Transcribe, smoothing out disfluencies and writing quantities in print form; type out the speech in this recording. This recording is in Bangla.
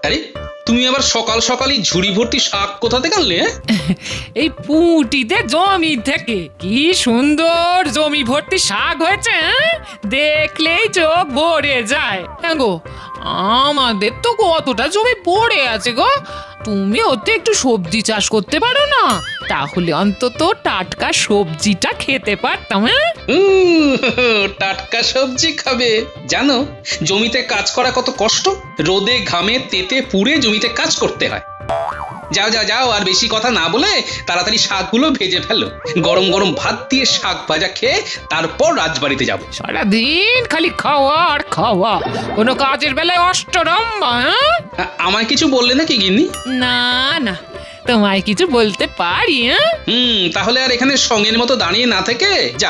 আরে তুমি আবার সকাল সকালই ঝুড়ি ভর্তি শাক কোথা থেকে আনলে? এই পুঁটিতে জমি থেকে কি সুন্দর জমি ভর্তি শাক হয়েছে, হ্যাঁ? দেখলেই চোখ ভরে যায়। হ্যাঁ গো, আমাদের তো কতটা জমি পড়ে আছে গো, তুমি ওতে একটু সবজি চাষ করতে পারো না? তাহলে অন্তত টাটকা সবজিটা খেতে পারতাম। হ্যাঁ, টাটকা সবজি খাবে? জানো জমিতে কাজ করা কত কষ্ট? রোদে ঘামে তেতে পুড়ে জমিতে কাজ করতে হয়। যাও যাও যাও, আর বেশি কথা না বলে তাড়াতাড়ি শাকগুলো ভেজে ফেলো। গরম গরম ভাত দিয়ে শাক ভাজা খেয়ে তারপর রাজবাড়িতে যাবো। সারাদিন খালি খাওয়া আর খাওয়া, কোনো কাজের বেলায় অষ্টরম্ভা। হ্যাঁ, আমায় কিছু বললে নাকি গিন্নি? না না, তোমায় কিছু বলতে পারি? হ্যাঁ, তাহলে আর এখানে সঙ্গের মতো দাঁড়িয়ে না থেকে